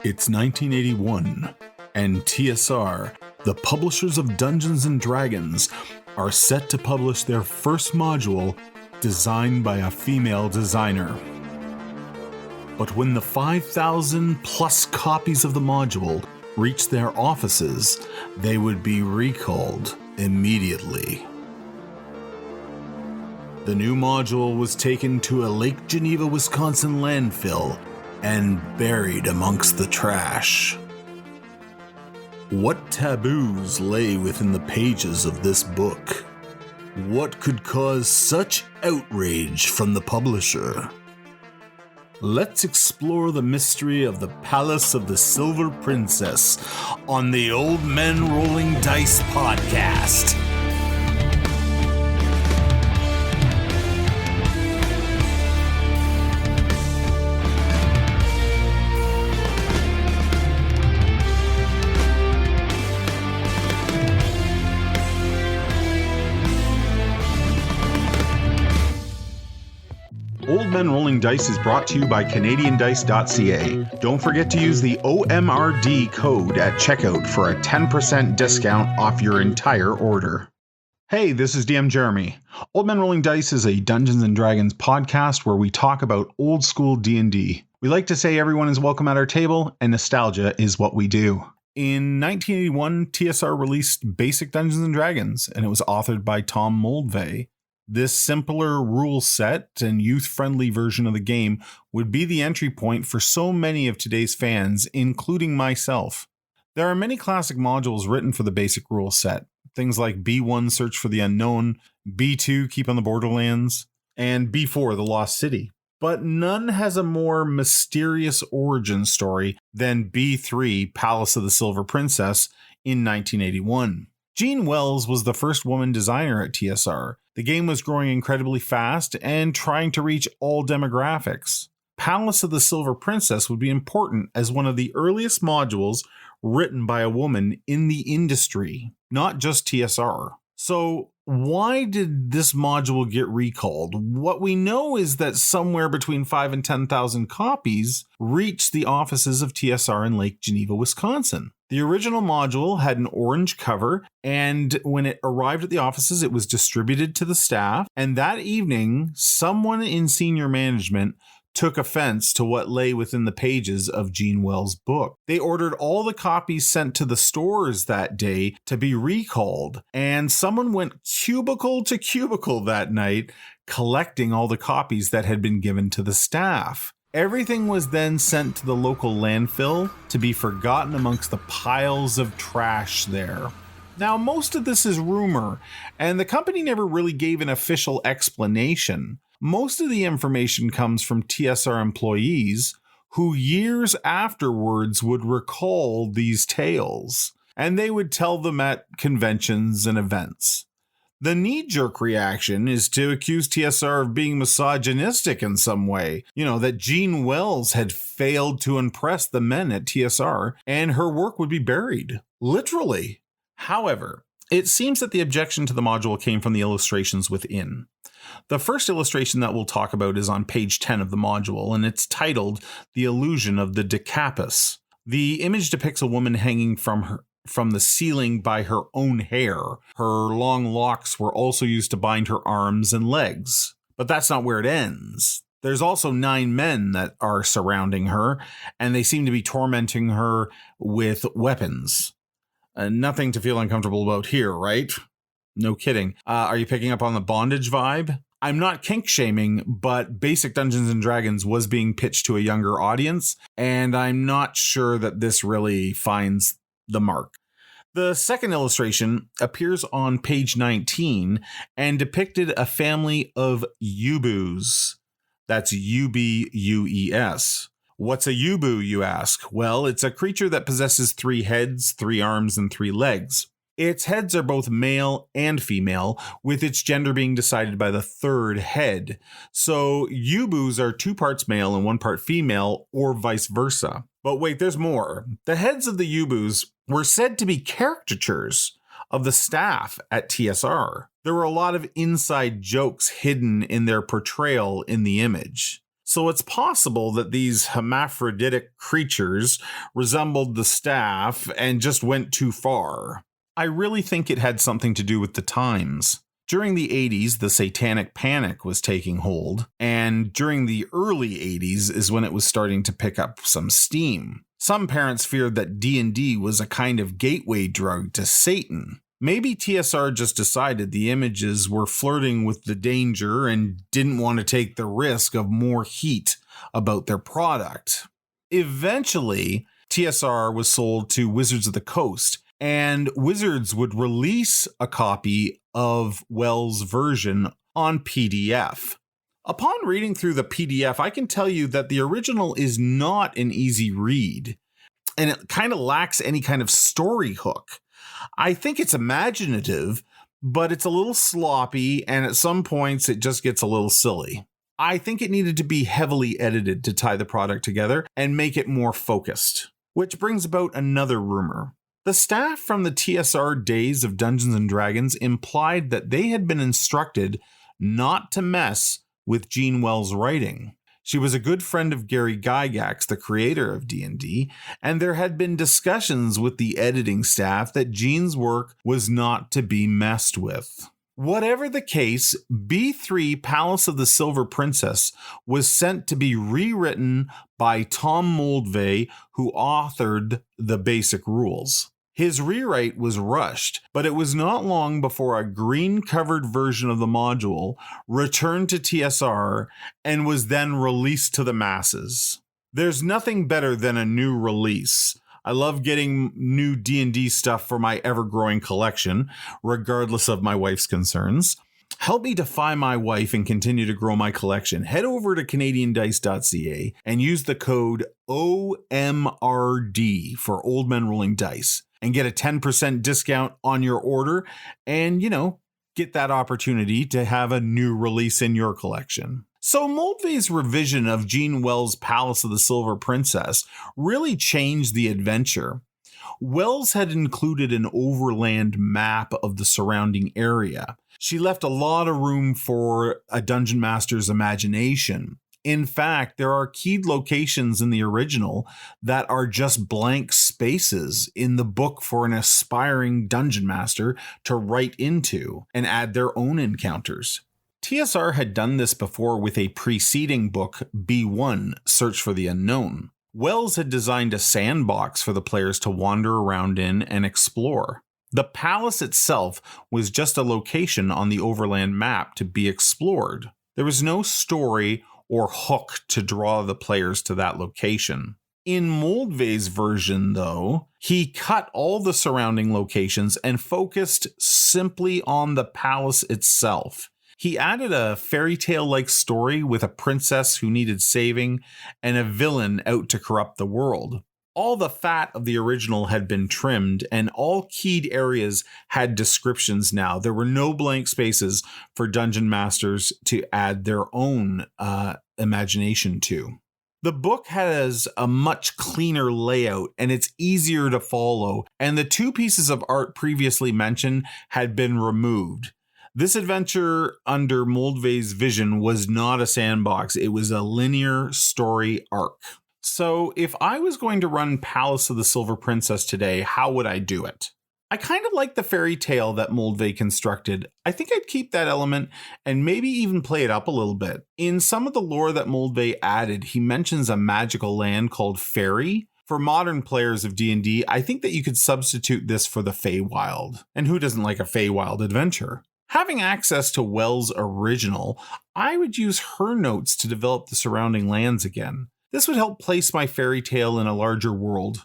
It's 1981, and TSR, the publishers of Dungeons & Dragons, are set to publish their first module designed by a female designer. But when the 5,000 plus copies of the module reached their offices, they would be recalled immediately. The new module was taken to a Lake Geneva, Wisconsin landfill and buried amongst the trash. What taboos lay within the pages of this book? What could cause such outrage from the publisher? Let's explore the mystery of the Palace of the Silver Princess on the Old Men Rolling Dice podcast. Old Men Rolling Dice is brought to you by CanadianDice.ca. Don't forget to use the OMRD code at checkout for a 10% discount off your entire order. Hey, this is DM Jeremy. Old Men Rolling Dice is a Dungeons & Dragons podcast where we talk about old school D&D. We like to say everyone is welcome at our table, and nostalgia is what we do. In 1981, TSR released Basic Dungeons & Dragons, and it was authored by Tom Moldvay. This simpler rule set and youth-friendly version of the game would be the entry point for so many of today's fans, including myself. There are many classic modules written for the basic rule set, things like B1 Search for the Unknown, B2 Keep on the Borderlands, and B4 The Lost City. But none has a more mysterious origin story than B3 Palace of the Silver Princess in 1981. Jean Wells was the first woman designer at TSR. The game was growing incredibly fast and trying to reach all demographics. Palace of the Silver Princess would be important as one of the earliest modules written by a woman in the industry, not just TSR. So why did this module get recalled? What we know is that somewhere between 5,000 and 10,000 copies reached the offices of TSR in Lake Geneva, Wisconsin. The original module had an orange cover, and when it arrived at the offices, it was distributed to the staff. And that evening, someone in senior management took offense to what lay within the pages of Jean Wells' book. They ordered all the copies sent to the stores that day to be recalled, and someone went cubicle to cubicle that night, collecting all the copies that had been given to the staff. Everything was then sent to the local landfill to be forgotten amongst the piles of trash there. Now, most of this is rumor, and the company never really gave an official explanation. Most of the information comes from TSR employees who years afterwards would recall these tales, and they would tell them at conventions and events. The knee-jerk reaction is to accuse TSR of being misogynistic in some way. That Jean Wells had failed to impress the men at TSR, and her work would be buried. Literally. However, it seems that the objection to the module came from the illustrations within. The first illustration that we'll talk about is on page 10 of the module, and it's titled The Illusion of the Decapus. The image depicts a woman hanging from the ceiling by her own hair. Her long locks were also used to bind her arms and legs. But that's not where it ends. There's also 9 men that are surrounding her, and they seem to be tormenting her with weapons. Nothing to feel uncomfortable about here, right? No kidding. Are you picking up on the bondage vibe? I'm not kink shaming, but Basic Dungeons & Dragons was being pitched to a younger audience, and I'm not sure that this really finds the mark. The second illustration appears on page 19 and depicted a family of Ubus. That's U-B-U-E-S. What's a Ubu, you ask? Well, it's a creature that possesses 3 heads, 3 arms, and 3 legs. Its heads are both male and female, with its gender being decided by the 3rd head. So Ubus are 2 parts male and 1 part female, or vice versa. But wait, there's more. The heads of the Ubus were said to be caricatures of the staff at TSR. There were a lot of inside jokes hidden in their portrayal in the image. So it's possible that these hermaphroditic creatures resembled the staff and just went too far. I really think it had something to do with the times. During the 80s, the satanic panic was taking hold, and during the early 80s is when it was starting to pick up some steam. Some parents feared that D&D was a kind of gateway drug to Satan. Maybe TSR just decided the images were flirting with the danger and didn't want to take the risk of more heat about their product. Eventually, TSR was sold to Wizards of the Coast, and Wizards would release a copy of Wells' version on PDF. Upon reading through the PDF, I can tell you that the original is not an easy read, and it kind of lacks any kind of story hook. I think it's imaginative, but it's a little sloppy, and at some points it just gets a little silly. I think it needed to be heavily edited to tie the product together and make it more focused, which brings about another rumor. The staff from the TSR days of Dungeons & Dragons implied that they had been instructed not to mess with Jean Wells' writing. She was a good friend of Gary Gygax, the creator of D&D, and there had been discussions with the editing staff that Jean's work was not to be messed with. Whatever the case, B3 Palace of the Silver Princess was sent to be rewritten by Tom Moldvay, who authored the basic rules. His rewrite was rushed, but it was not long before a green-covered version of the module returned to TSR and was then released to the masses. There's nothing better than a new release. I love getting new D&D stuff for my ever-growing collection, regardless of my wife's concerns. Help me defy my wife and continue to grow my collection. Head over to CanadianDice.ca and use the code OMRD for Old Men Rolling Dice and get a 10% discount on your order and, get that opportunity to have a new release in your collection. So Moldvay's revision of Jean Wells' Palace of the Silver Princess really changed the adventure. Wells had included an overland map of the surrounding area. She left a lot of room for a dungeon master's imagination. In fact, there are keyed locations in the original that are just blank spaces in the book for an aspiring dungeon master to write into and add their own encounters. TSR had done this before with a preceding book, B1, Search for the Unknown. Wells had designed a sandbox for the players to wander around in and explore. The palace itself was just a location on the overland map to be explored. There was no story or hook to draw the players to that location. In Moldvay's version, though, he cut all the surrounding locations and focused simply on the palace itself. He added a fairy tale-like story with a princess who needed saving and a villain out to corrupt the world. All the fat of the original had been trimmed, and all keyed areas had descriptions now. There were no blank spaces for dungeon masters to add their own imagination to. The book has a much cleaner layout, and it's easier to follow, and the two pieces of art previously mentioned had been removed. This adventure under Moldvay's vision was not a sandbox. It was a linear story arc. So if I was going to run Palace of the Silver Princess today, how would I do it? I kind of like the fairy tale that Moldvay constructed. I think I'd keep that element and maybe even play it up a little bit. In some of the lore that Moldvay added, he mentions a magical land called Fairy. For modern players of D&D, I think that you could substitute this for the Feywild. And who doesn't like a Feywild adventure? Having access to Wells' original, I would use her notes to develop the surrounding lands again. This would help place my fairy tale in a larger world.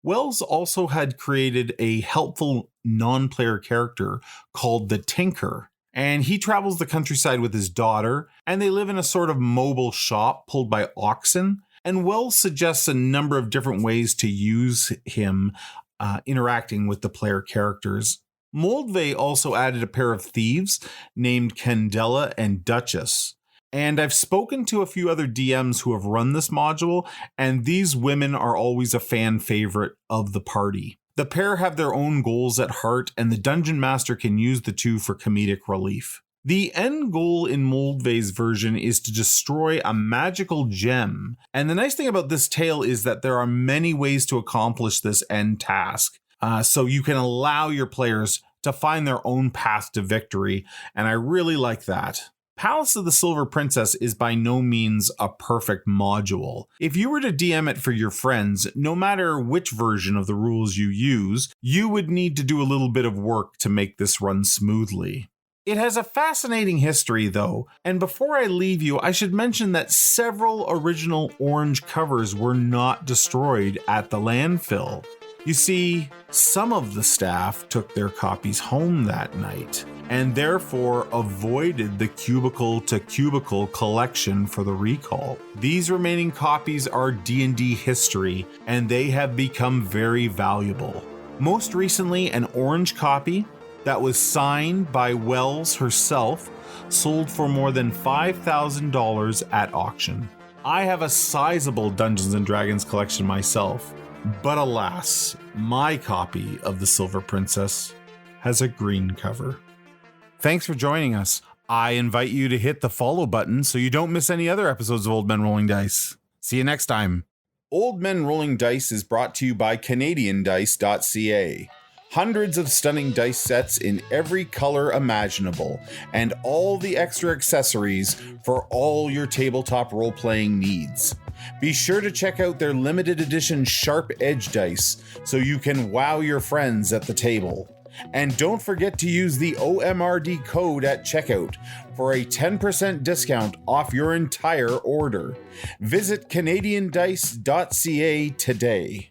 Wells also had created a helpful non-player character called the Tinker, and he travels the countryside with his daughter, and they live in a sort of mobile shop pulled by oxen, and Wells suggests a number of different ways to use him interacting with the player characters. Moldvay also added a pair of thieves named Candela and Duchess. And I've spoken to a few other DMs who have run this module, and these women are always a fan favorite of the party. The pair have their own goals at heart, and the Dungeon Master can use the two for comedic relief. The end goal in Moldvay's version is to destroy a magical gem, and the nice thing about this tale is that there are many ways to accomplish this end task, so you can allow your players to find their own path to victory, and I really like that. Palace of the Silver Princess is by no means a perfect module. If you were to DM it for your friends, no matter which version of the rules you use, you would need to do a little bit of work to make this run smoothly. It has a fascinating history, though, and before I leave you, I should mention that several original orange covers were not destroyed at the landfill. You see, some of the staff took their copies home that night, and therefore avoided the cubicle-to-cubicle collection for the recall. These remaining copies are D&D history, and they have become very valuable. Most recently, an orange copy that was signed by Wells herself sold for more than $5,000 at auction. I have a sizable Dungeons & Dragons collection myself, but alas, my copy of the Silver Princess has a green cover. Thanks for joining us. I invite you to hit the follow button so you don't miss any other episodes of Old Men Rolling Dice. See you next time. Old Men Rolling Dice is brought to you by CanadianDice.ca. Hundreds of stunning dice sets in every color imaginable, and all the extra accessories for all your tabletop role-playing needs. Be sure to check out their limited edition Sharp Edge dice so you can wow your friends at the table. And don't forget to use the OMRD code at checkout for a 10% discount off your entire order. Visit CanadianDice.ca today.